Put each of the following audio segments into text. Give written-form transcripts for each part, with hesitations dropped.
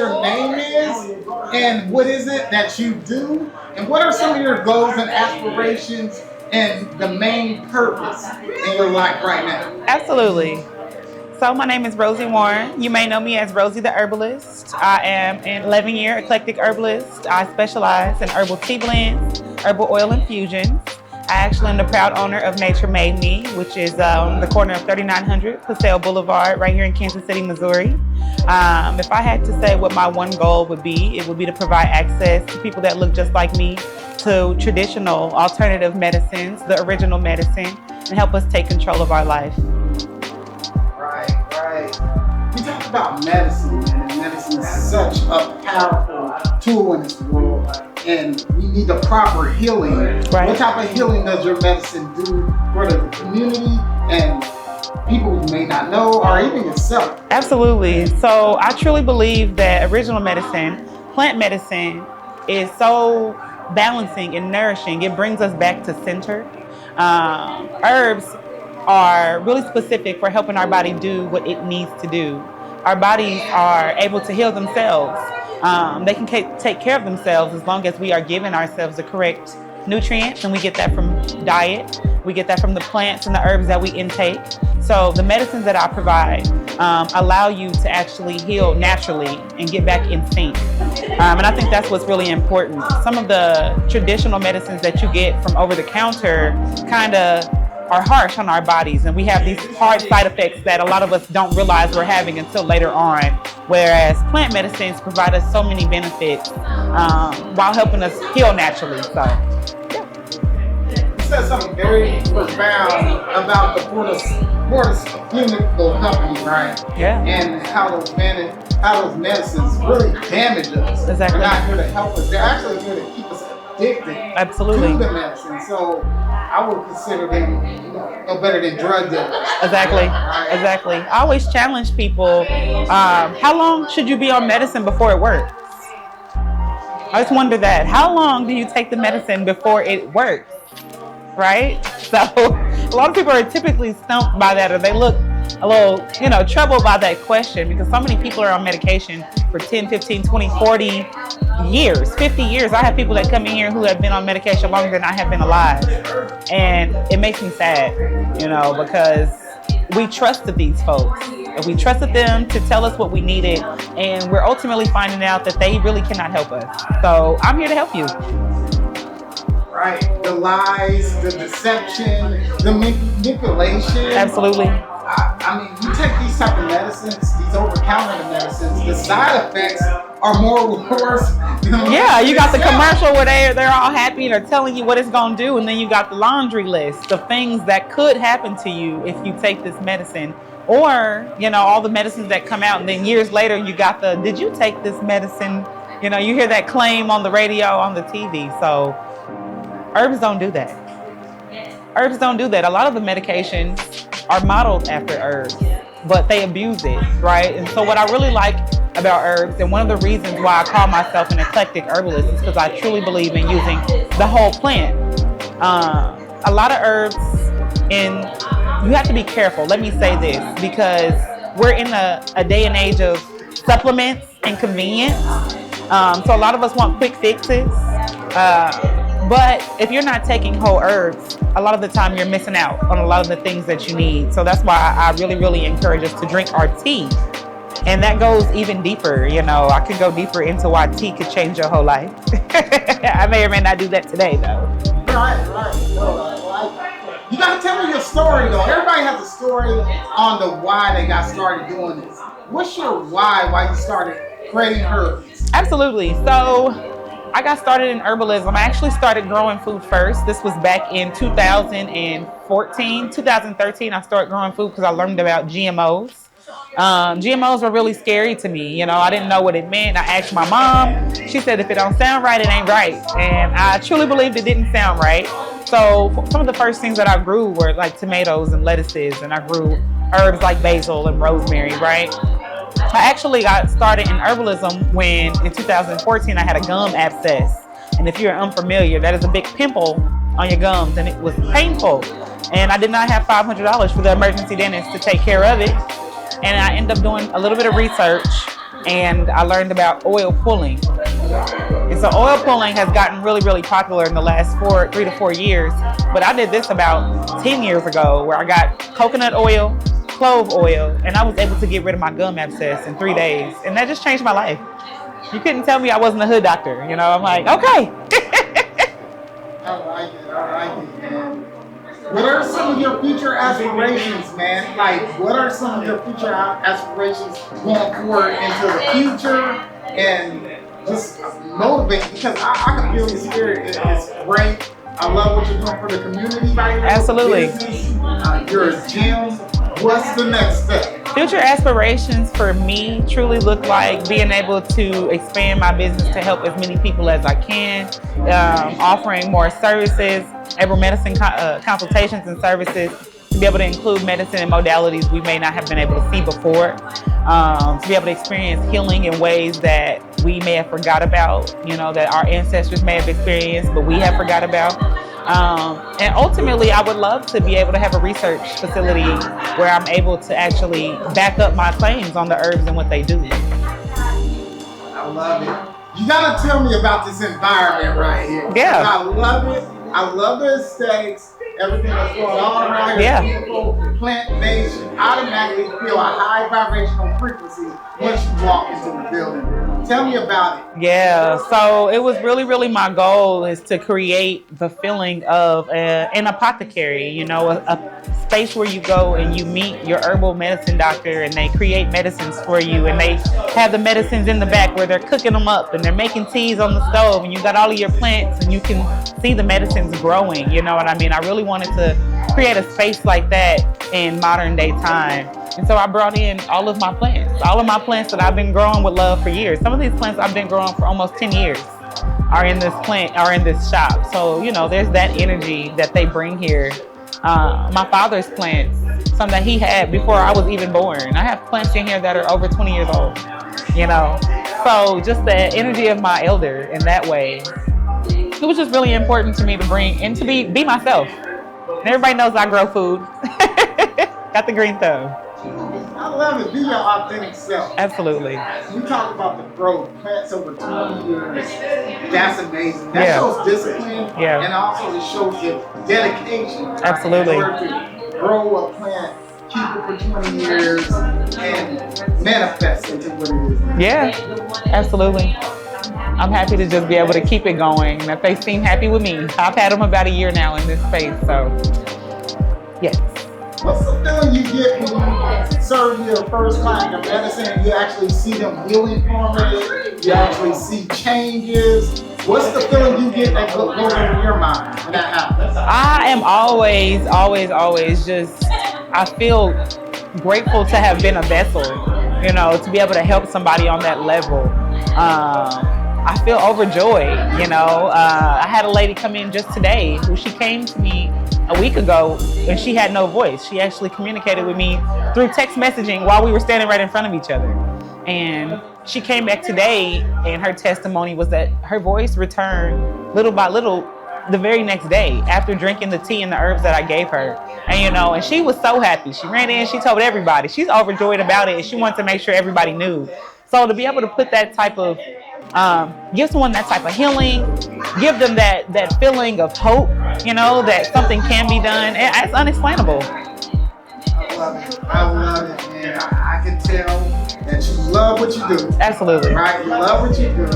your name is, and what is it that you do, and what are some of your goals and aspirations and the main purpose in your life right now? Absolutely. So my name is Rosie Warren. You may know me as Rosie the Herbalist. I am an 11-year eclectic herbalist. I specialize in herbal tea blends, herbal oil infusions. I actually am the proud owner of Nature Made Me, which is on the corner of 3900 Paseo Boulevard right here in Kansas City, Missouri. If I had to say what my one goal would be, it would be to provide access to people that look just like me to traditional alternative medicines, the original medicine, and help us take control of our life. Right. We talk about medicine, and medicine is such a powerful tool in this world, and we need the proper healing. Right. What type of healing does your medicine do for the community and people who may not know, or even yourself? Absolutely. So I truly believe that original medicine, plant medicine, is so balancing and nourishing. It brings us back to center. Herbs are really specific for helping our body do what it needs to do. Our bodies are able to heal themselves. They can take care of themselves as long as we are giving ourselves the correct nutrients, and we get that from diet. We get that from the plants and the herbs that we intake. So the medicines that I provide allow you to actually heal naturally and get back in sync. And I think that's what's really important. Some of the traditional medicines that you get from over the counter kind of are harsh on our bodies, and we have these hard side effects that a lot of us don't realize we're having until later on, whereas plant medicines provide us so many benefits while helping us heal naturally. So You said something very profound about the pharmaceutical company, right? Yeah. And how those medicines really damage us. Exactly. They're not here to help us. They're actually here to keep us addicted Absolutely. to the medicine. So I would consider them no better than drug dealers. Exactly. Right? Exactly. I always challenge people, how long should you be on medicine before it works? I just wonder that. How long do you take the medicine before it works? Right? So a lot of people are typically stumped by that, or they look a little, troubled by that question, because so many people are on medication for 10, 15, 20, 40 years, 50 years. I have people that come in here who have been on medication longer than I have been alive. And it makes me sad, because we trusted these folks. And we trusted them to tell us what we needed, and we're ultimately finding out that they really cannot help us. So I'm here to help you. Right. The lies, the deception, the manipulation. Absolutely. I mean, you take these type of medicines, these over-counter medicines, the side effects are more worse. Yeah, you got the commercial where they're all happy and they're telling you what it's going to do, and then you got the laundry list of things that could happen to you if you take this medicine. Or, all the medicines that come out, and then years later you got did you take this medicine? You hear that claim on the radio, on the TV. So herbs don't do that. Herbs don't do that. A lot of the medications are modeled after herbs, but they abuse it, right? And so what I really like about herbs, and one of the reasons why I call myself an eclectic herbalist, is because I truly believe in using the whole plant. A lot of herbs, and you have to be careful. Let me say this, because we're in a day and age of supplements and convenience. So a lot of us want quick fixes. But if you're not taking whole herbs, a lot of the time you're missing out on a lot of the things that you need. So that's why I really, really encourage us to drink our tea. And that goes even deeper. I could go deeper into why tea could change your whole life. I may or may not do that today, though. Right. You gotta tell me your story, though. Everybody has a story on the why they got started doing this. What's your why you started creating herbs? Absolutely. So I got started in herbalism. I actually started growing food first. This was back in 2014, 2013. I started growing food because I learned about GMOs. GMOs were really scary to me. I didn't know what it meant. I asked my mom. She said, if it don't sound right, it ain't right. And I truly believed it didn't sound right. So some of the first things that I grew were like tomatoes and lettuces, and I grew herbs like basil and rosemary, right? I actually got started in herbalism when in 2014 I had a gum abscess. And if you're unfamiliar, that is a big pimple on your gums, and it was painful. And I did not have $500 for the emergency dentist to take care of it. And I ended up doing a little bit of research, and I learned about oil pulling. And so oil pulling has gotten really, really popular in the last 3 to 4 years. But I did this about 10 years ago, where I got coconut oil, clove oil, and I was able to get rid of my gum abscess in 3 days. And that just changed my life. You couldn't tell me I wasn't a hood doctor. You know, I'm like, okay. I like it, man. What are some of your future aspirations, man? Like, what are some of your future aspirations going forward into the future? And just motivate, because I can feel your spirit. It's great. I love what you're doing for the community right now. Absolutely. You're a gym. What's the next step? Future aspirations for me truly look like being able to expand my business to help as many people as I can, offering more services, herbal medicine consultations and services, to be able to include medicine and modalities we may not have been able to see before, to be able to experience healing in ways that we may have forgot about, you know, that our ancestors may have experienced, but we have forgot about. And ultimately, I would love to be able to have a research facility where I'm able to actually back up my claims on the herbs and what they do. I love it. You gotta tell me about this environment right here. Yeah. I love it. I love the aesthetics, everything that's going on around here. Yeah. People, plant based, you automatically feel a high vibrational frequency once you walk into the building. Tell me about it. Yeah, so it was really, really my goal is to create the feeling of an apothecary, you know, a space where you go and you meet your herbal medicine doctor and they create medicines for you, and they have the medicines in the back where they're cooking them up and they're making teas on the stove, and you got all of your plants and you can see the medicines growing, you know what I mean? I really wanted to create a space like that in modern day time. And so I brought in all of my plants that I've been growing with love for years. Some of these plants I've been growing for almost 10 years are in this shop. So, you know, there's that energy that they bring here. My father's plants, some that he had before I was even born. I have plants in here that are over 20 years old, you know. So just the energy of my elder in that way. It was just really important to me to bring and to be myself. And everybody knows I grow food. Got the green thumb. I love it. Be your authentic self. Absolutely. You talk about the growth, plants over 20 years. That's amazing. That shows discipline. Yeah. And also it shows your dedication. Absolutely. In order to grow a plant, keep it for 20 years, and manifest into what it is now. Yeah, absolutely. I'm happy to just be able to keep it going. And if they seem happy with me, I've had them about a year now in this space, so yes. What's the feeling you get when you serve your first client of medicine and you actually see them healing from it? You actually see changes. What's the feeling you get that goes over your mind when that happens? I am always just, I feel grateful to have been a vessel, you know, to be able to help somebody on that level. I feel overjoyed, you know. I had a lady come in just today who she came to me a week ago and she had no voice. She actually communicated with me through text messaging while we were standing right in front of each other. And she came back today and her testimony was that her voice returned little by little the very next day after drinking the tea and the herbs that I gave her. And you know, and she was so happy. She ran in, she told everybody. She's overjoyed about it and she wanted to make sure everybody knew. So to be able to put that type of give someone that type of healing, give them that feeling of hope, you know, that something can be done. It's unexplainable. I love it, man. I can tell that you love what you do. Absolutely. Right? You love what you do.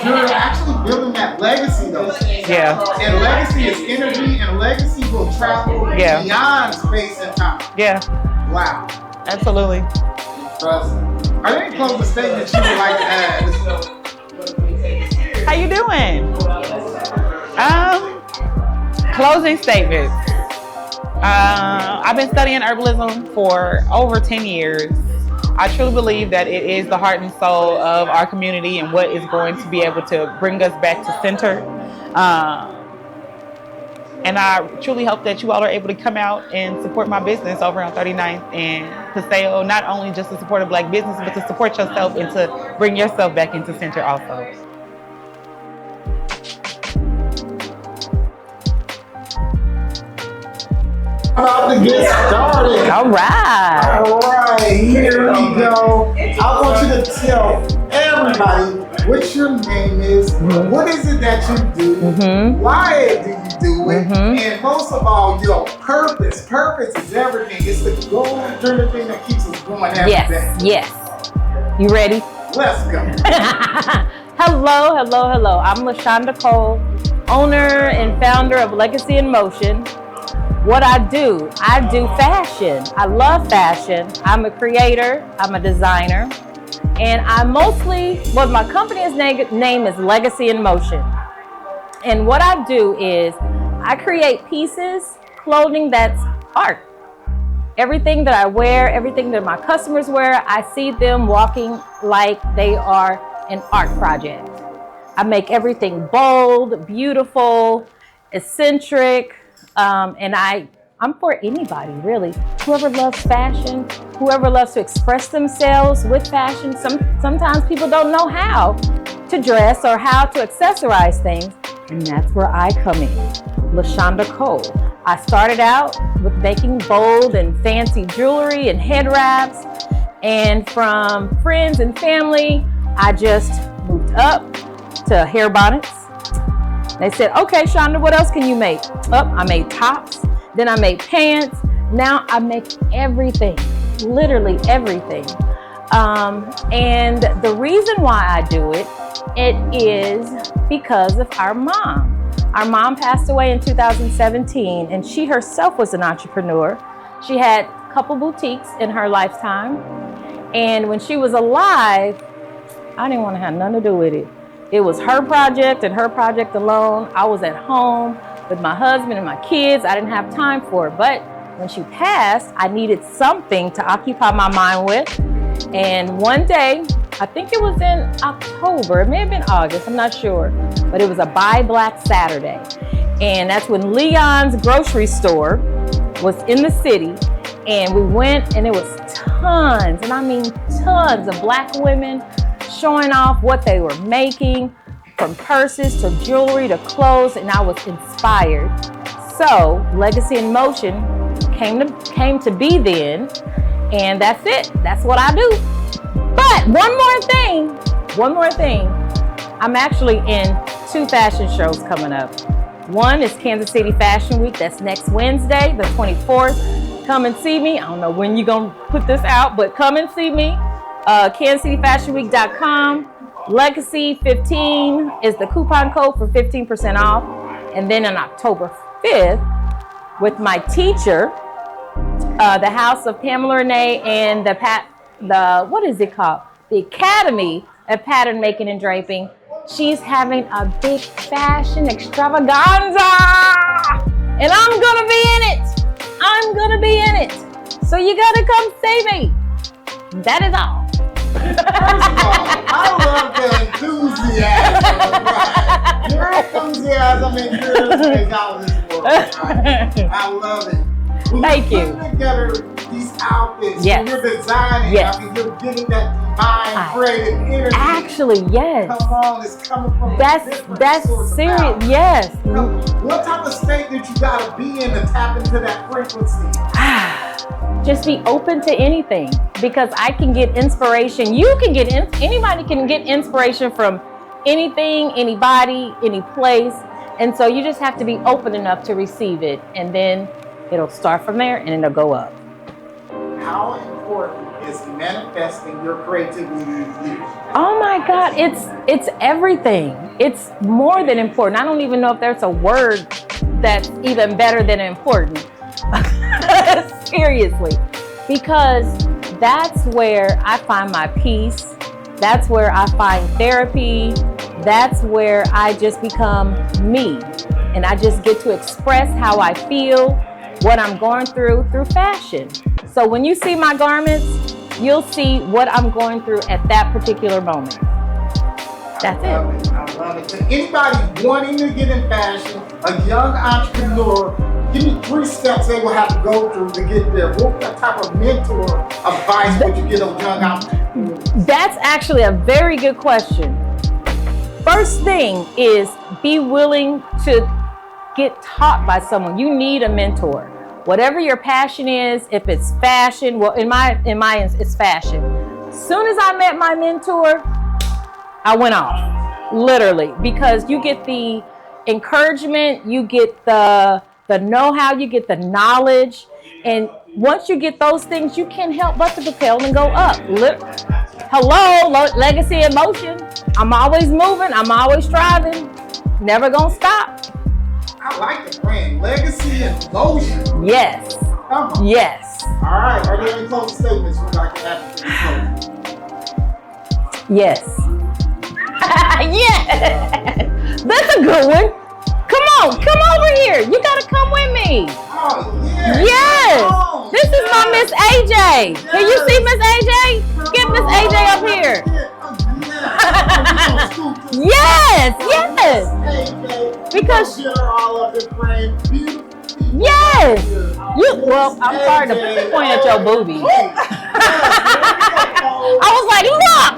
You're actually building that legacy, though. Yeah. And legacy is energy, and legacy will travel beyond space and time. Yeah. Wow. Absolutely. Impressive. Are there any closing statements you would like to add? How you doing? Closing statements. I've been studying herbalism for over 10 years. I truly believe that it is the heart and soul of our community and what is going to be able to bring us back to center. And I truly hope that you all are able to come out and support my business over on 39th and Paseo, not only just to support a Black business, but to support yourself and to bring yourself back into center also. About to get started. All right. All right, here we go. I want you to tell everybody what your name is, what is it that you do, why do you do it, and most of all, your purpose. Purpose is everything. It's the goal-driven thing that keeps us going every day. Yes. You ready? Let's go. Hello. I'm Lashanda Cole, owner and founder of Legacy in Motion. What I do fashion. I love fashion. I'm a creator, I'm a designer, and my company's name is Legacy in Motion. And what I do is I create pieces, clothing that's art. Everything that I wear, everything that my customers wear, I see them walking like they are an art project. I make everything bold, beautiful, eccentric, and I'm for anybody, really. Whoever loves fashion, whoever loves to express themselves with fashion. Sometimes people don't know how to dress or how to accessorize things, and that's where I come in. Lashanda Cole. I started out with making bold and fancy jewelry and head wraps, and from friends and family, I just moved up to hair bonnets. They said, okay, Shonda, what else can you make? I made tops, then I made pants. Now I make everything, literally everything. And the reason why I do it is because of our mom. Our mom passed away in 2017, and she herself was an entrepreneur. She had a couple boutiques in her lifetime. And when she was alive, I didn't want to have nothing to do with it. It was her project and her project alone. I was at home with my husband and my kids. I didn't have time for it. But when she passed, I needed something to occupy my mind with. And one day, I think it was in October, it may have been August, I'm not sure, but it was a Buy Black Saturday. And that's when Leon's grocery store was in the city. And we went, and it was tons, and I mean tons of Black women showing off what they were making, from purses to jewelry to clothes, and I was inspired. So Legacy in Motion came to be then, and that's it. That's what I do. But one more thing. I'm actually in 2 fashion shows coming up. One is Kansas City Fashion Week. That's next Wednesday, the 24th. Come and see me. I don't know when you're going to put this out, but come and see me. KansasCityFashionWeek.com. Legacy15 is the coupon code for 15% off. And then on October 5th, with my teacher, the House of Pamela Renee and the what is it called? The Academy of Pattern Making and Draping. She's having a big fashion extravaganza, and I'm gonna be in it. So you gotta come see me. That is all. First of all, I love the enthusiasm. Right? Your enthusiasm and yours is out of this world. Right? I love it. Thank you. Putting together these outfits, yes. When you're designing, yes. I mean, you're getting that divine, creative energy. Actually, yes. Come on, it's coming from that's serious. Yes. What type of state did you gotta be in to tap into that frequency? Just be open to anything, because I can get inspiration. Anybody can get inspiration from anything, anybody, any place. And so you just have to be open enough to receive it, and then it'll start from there and it'll go up. How important is manifesting your creativity to you? Oh my God, it's everything. It's more than important. I don't even know if there's a word that's even better than important. Seriously, because that's where I find my peace. That's where I find therapy. That's where I just become me, and I just get to express how I feel, what I'm going through fashion. So when you see my garments, you'll see what I'm going through at that particular moment. That's it. I love it. To anybody wanting to get in fashion, a young entrepreneur, give me 3 steps they will have to go through to get there. What type of mentor advice would you give those young entrepreneurs? That's actually a very good question. First thing is be willing to get taught by someone. You need a mentor. Whatever your passion is, if it's fashion, well, in my it's fashion. As soon as I met my mentor, I went off, literally, because you get the encouragement, you get the know-how, you get the knowledge, and once you get those things, you can't help but to propel and go up. Hello, legacy in motion. I'm always moving. I'm always striving. Never gonna stop. I like the brand, Legacy in Motion. Yes. Come on. Yes. All right. Are there any closing statements we'd like to add to this closing? Yes. Yes. That's a good one. Come over here. You gotta come with me. Oh, yeah. Yes. Oh, This is my Miss AJ. Can you see Miss AJ? Get Miss AJ up here. Yes, yes. Because all of the frame, beautiful. yes. Well, I'm sorry to point at your boobies. I was like, look.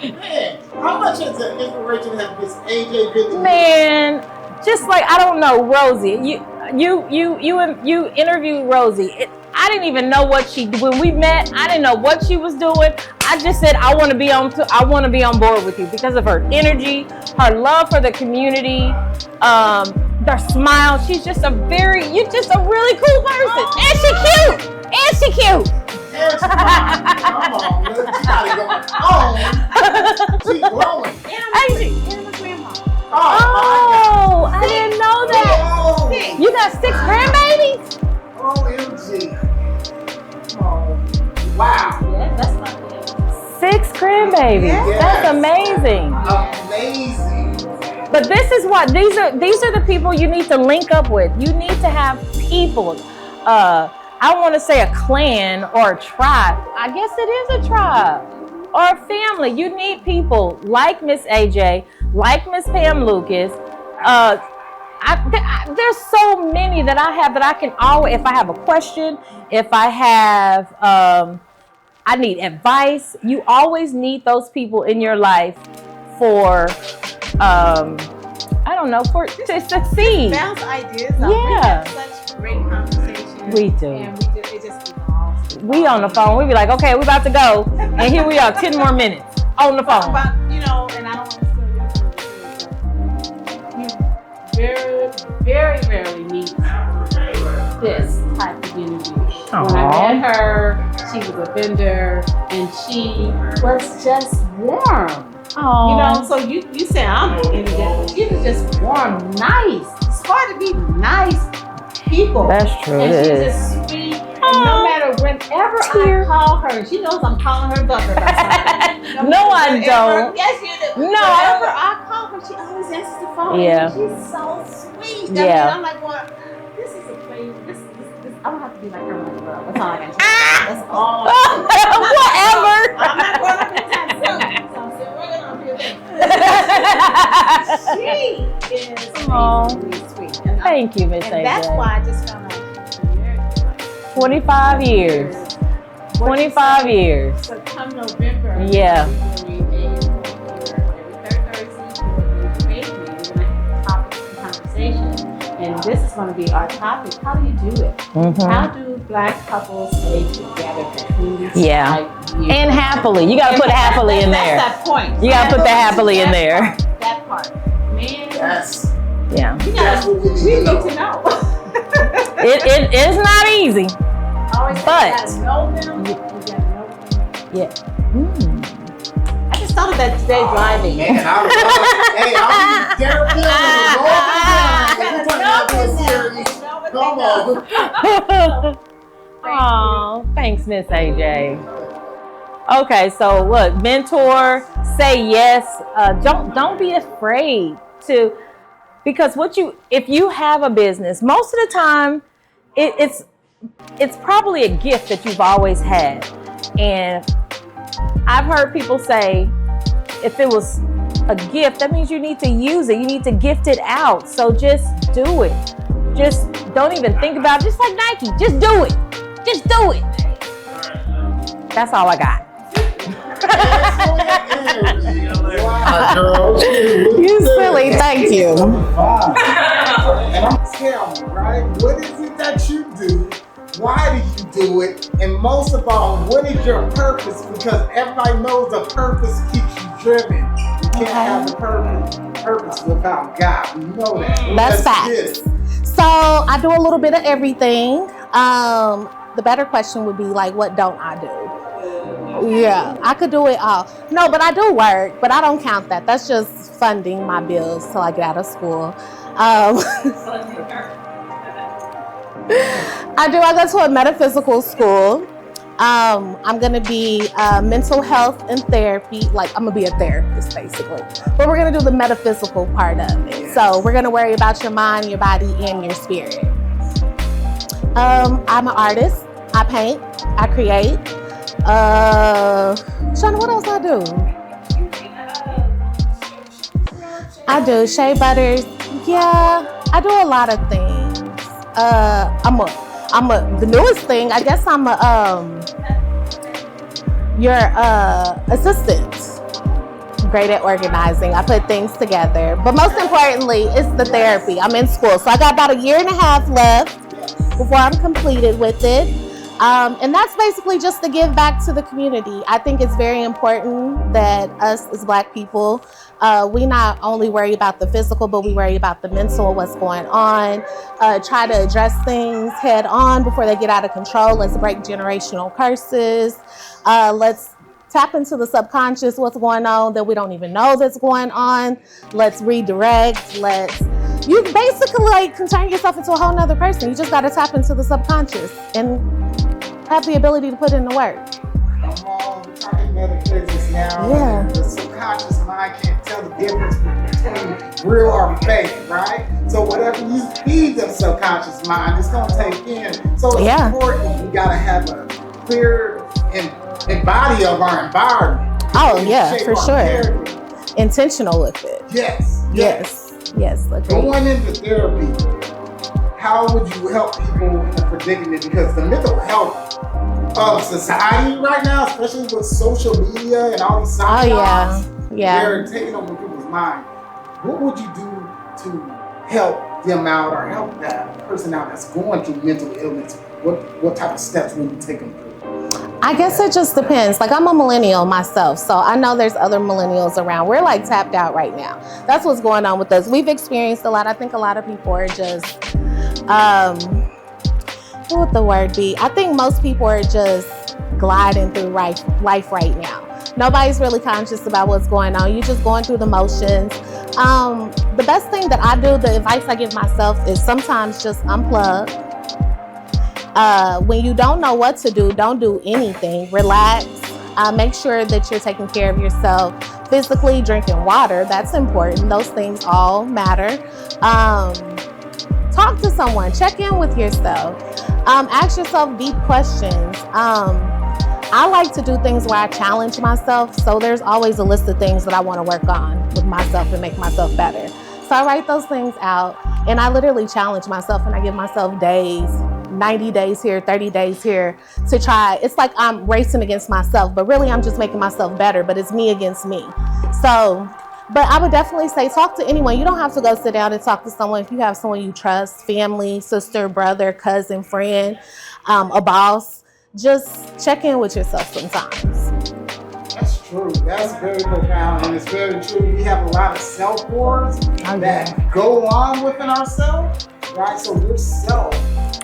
Man, how much is the inspiration has Miss AJ been? Man, just like, I don't know, Rosie. You interviewed Rosie. I didn't even know what when we met, I didn't know what she was doing. I just said I want to be on board with you because of her energy, her love for the community, their smile. You're just a really cool person. And she cute. And she cute. Come on, man. She gotta go home. She's growing. And my grandma. Oh, I didn't know that. Oh, You got 6 grandbabies? OMG. Oh, wow. Yeah, that's my grandma. 6 grandbabies. Yes. That's amazing. Amazing. But this is what these are the people you need to link up with. You need to have people. I don't want to say a clan or a tribe. I guess it is a tribe or a family. You need people like Miss AJ, like Miss Pam Lucas. There's so many that I have that I can always, if I have a question, if I have, I need advice. You always need those people in your life for, I don't know, to succeed. Bounce ideas. Yeah. We have such great conversations. We do. And it just evolves. We on the phone. We be like, okay, we about to go, and here we are, 10 more minutes on the phone. But, and I don't want to steal your food, but you very, very rarely meet this type of energy. When I met her, she was a vendor, and she was just warm. Oh, So you say I'm energetic. She was just warm, nice. It's hard to be nice people. that's true. And It she's is. just sweet. And no matter whenever I call her, she knows I'm calling her butler about something. No, I don't. Yes, you do. No. Whenever I call her, she always answers the phone. Yeah. She's so sweet. Yeah. I'm like, well, this is a place. This. I don't have to be like her like love. That's all I can say. That's all. Whatever. I'm not going up anytime soon. So I'm still working on a few things. She is really sweet. And Thank you, Miss and AJ. that's why I just felt like she's been married for like 25 years. 25 years. So come November, Yeah. we're doing a every third Thursday, we're doing we're going to have topics and conversation. And this is going to be our topic. How do you do it? How do Black couples stay together for 25 years? And happily. You got to put happily in there. That's that point. You got to put the happily in there. That part. Man, Yes. Yeah. That's what we we need need to know. to know. It is not easy. Always But- you gotta know them. You gotta know them. Yeah. I just thought of that today driving. Man, I'll be Derek Come on. Oh, thanks, Miss AJ. Okay, so look, mentor, say yes. Don't be afraid to, because if you have a business, most of the time, it's probably a gift that you've always had. And I've heard people say, if it was a gift, that means you need to use it. You need to gift it out. So just do it. Just don't even think about it. Just like Nike, just do it. Just do it. That's all I got. Wow, girl. You silly, thank you. And I'm telling you, right? What is it that you do? Why do you do it? And most of all, what is your purpose? Because everybody knows the purpose keeps you driven. You can't have the purpose without God. We know that. That's facts. So I do a little bit of everything. The better question would be like, what don't I do? Yeah, I could do it all. No, but I do work, but I don't count that. That's just funding my bills till I get out of school. I go to a metaphysical school. I'm gonna be mental health and therapy. Like, I'm gonna be a therapist basically, but we're gonna do the metaphysical part of it. So we're gonna worry about your mind, your body, and your spirit. I'm an artist. I paint. I create. Shana, what else I do? I do shea butters. Yeah, I do a lot of things. The newest thing, I guess I'm your assistant. Great at organizing. I put things together. But most importantly, it's the therapy. I'm in school. So I got about 1.5 years left before I'm completed with it. And that's basically just to give back to the community. I think it's very important that us as Black people, we not only worry about the physical, but we worry about the mental, what's going on, try to address things head on before they get out of control. Let's break generational curses. Let's tap into the subconscious, what's going on that we don't even know that's going on. Let's redirect. You basically like can turn yourself into a whole nother person. You just got to tap into the subconscious and have the ability to put in the work. Come on, we're talking metaphysics now. Yeah. The subconscious mind can't tell the difference between real or fake, right? So whatever you feed the subconscious mind, it's going to take in. So it's important. We got to have a clear body of our environment. Oh, yeah, for sure. Character. Intentional with it. Yes. Going into therapy, how would you help people in a predicament? Because the mental health of society right now, especially with social media and all these science, they're taking over people's mind. What would you do to help them out or help that person out that's going through mental illness? What type of steps would you take them through? I guess it just depends. Like, I'm a millennial myself, so I know there's other millennials around. We're like tapped out right now. That's what's going on with us. We've experienced a lot. I think a lot of people are just, what would the word be? I think most people are just gliding through life right now. Nobody's really conscious about what's going on. You're just going through the motions. The best thing that I do, the advice I give myself is sometimes just unplug. When you don't know what to do, don't do anything. Relax. Make sure that you're taking care of yourself physically, drinking water. That's important. Those things all matter. Talk to someone. Check in with yourself. Ask yourself deep questions. I like to do things where I challenge myself. So there's always a list of things that I want to work on with myself and make myself better. So I write those things out and I literally challenge myself and I give myself days, 90 days here, 30 days here to try. It's like I'm racing against myself, but really I'm just making myself better, but it's me against me. So, but I would definitely say talk to anyone. You don't have to go sit down and talk to someone. If you have someone you trust, family, sister, brother, cousin, friend, a boss, just check in with yourself sometimes. That's true. That's very profound, and it's very true. We have a lot of self wars that go on within ourselves, right? So your self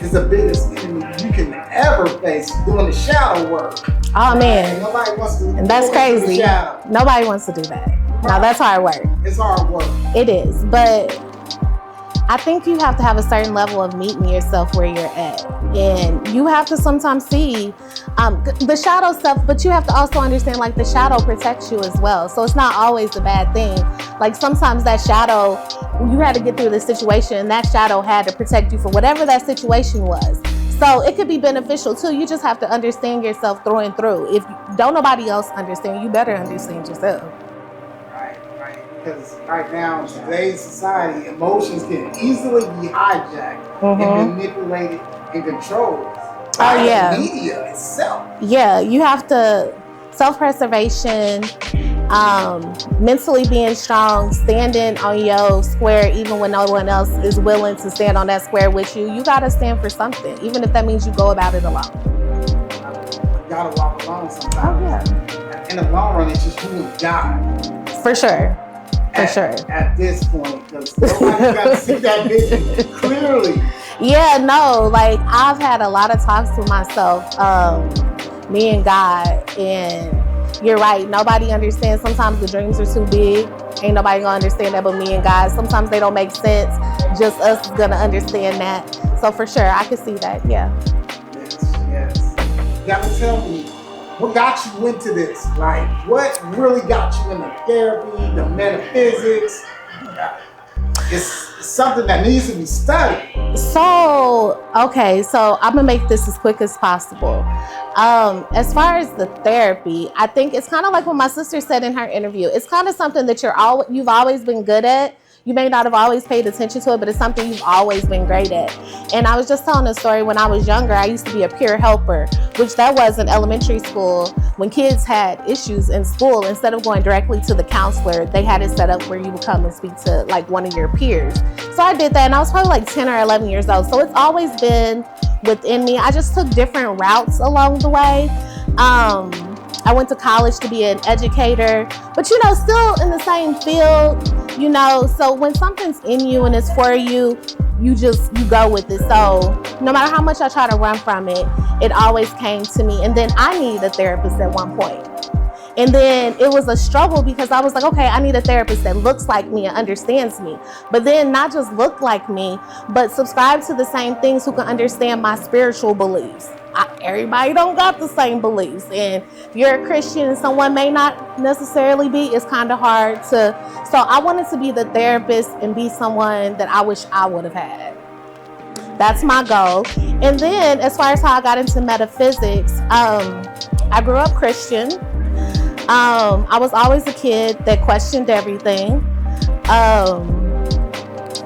is the biggest enemy you can ever face doing the shadow work. Oh man, and nobody wants to. And that's crazy. Nobody wants to do that. Right. Now that's hard work. It's hard work. It is, but I think you have to have a certain level of meeting yourself where you're at. And you have to sometimes see the shadow stuff, but you have to also understand like the shadow protects you as well. So it's not always a bad thing. Like sometimes that shadow, you had to get through the situation and that shadow had to protect you for whatever that situation was. So it could be beneficial too. You just have to understand yourself through and through. If don't nobody else understand, you better understand yourself. Because right now, in today's society, emotions can easily be hijacked and manipulated and controlled by the media itself. Yeah, you have to self-preservation, mentally being strong, standing on your square even when no one else is willing to stand on that square with you. You gotta stand for something, even if that means you go about it alone. You gotta walk alone sometimes. Oh yeah. In the long run, it's just you and God. For sure. At this point, because nobody got to see that vision clearly. Yeah, no, like I've had a lot of talks with myself, me and God, and you're right, nobody understands. Sometimes the dreams are too big. Ain't nobody gonna understand that but me and God. Sometimes they don't make sense. Just us is gonna understand that. So for sure, I can see that, yeah. Yes. You gotta tell me, what got you into this? Like, what really got you into therapy, the metaphysics? It's something that needs to be studied. So, okay, so I'm gonna make this as quick as possible. As far as the therapy, I think it's kind of like what my sister said in her interview. It's kind of something that you've always been good at. You may not have always paid attention to it, but it's something you've always been great at. And I was just telling a story when I was younger. I used to be a peer helper, which that was in elementary school. When kids had issues in school, instead of going directly to the counselor, they had it set up where you would come and speak to like one of your peers. So I did that, and I was probably like 10 or 11 years old. So it's always been within me. I just took different routes along the way. I went to college to be an educator, but still in the same field, so when something's in you and it's for you, you go with it. So no matter how much I try to run from it, it always came to me. And then I needed a therapist at one point. And then it was a struggle because I was like, okay, I need a therapist that looks like me and understands me. But then not just look like me, but subscribe to the same things, who can understand my spiritual beliefs. Everybody don't got the same beliefs. And if you're a Christian and someone may not necessarily be, it's kind of hard to. So I wanted to be the therapist and be someone that I wish I would have had. That's my goal. And then as far as how I got into metaphysics, I grew up Christian. I was always a kid that questioned everything.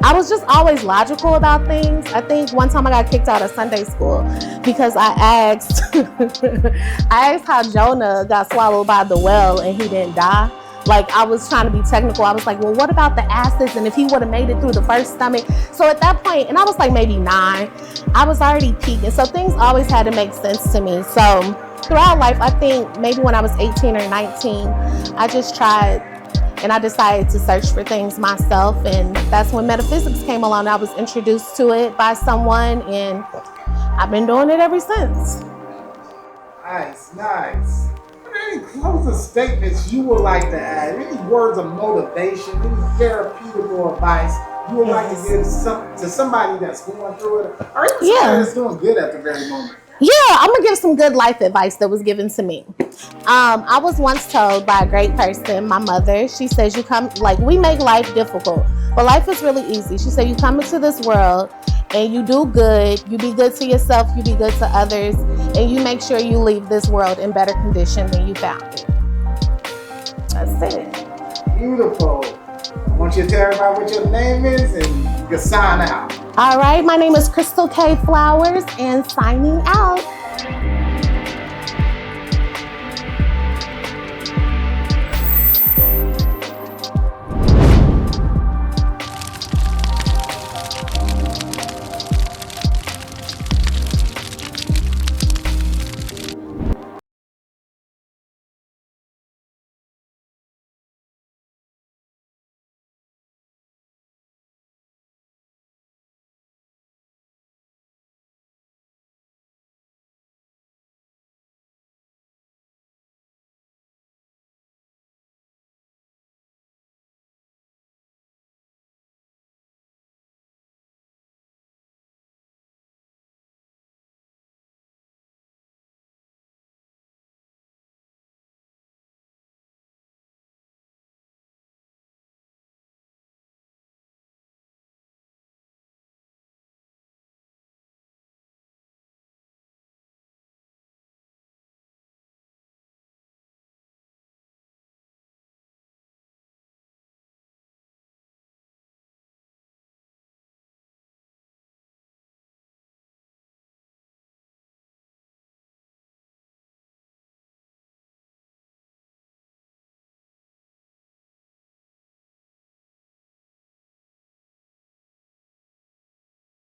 I was just always logical about things. I think one time I got kicked out of Sunday school because I asked how Jonah got swallowed by the whale and he didn't die. Like, I was trying to be technical. I was like, well, what about the acids? And if he would have made it through the first stomach? So at that point, and I was like maybe 9, I was already peaking. So things always had to make sense to me. So throughout life, I think maybe when I was 18 or 19, I just tried and I decided to search for things myself. And that's when metaphysics came along. I was introduced to it by someone, and I've been doing it ever since. Nice. Any closing statements you would like to add? Any words of motivation, any therapeutical advice you would like to give to somebody that's going through it, or even somebody that's doing good at the very moment? Yeah, I'm gonna give some good life advice that was given to me. I was once told by a great person, my mother. She says, we make life difficult, but life is really easy. She said, you come into this world and you do good, you be good to yourself, you be good to others, and you make sure you leave this world in better condition than you found it. That's it. Beautiful. I want you to tell everybody what your name is and you can sign out. All right, my name is Crystal K. Flowers, and signing out.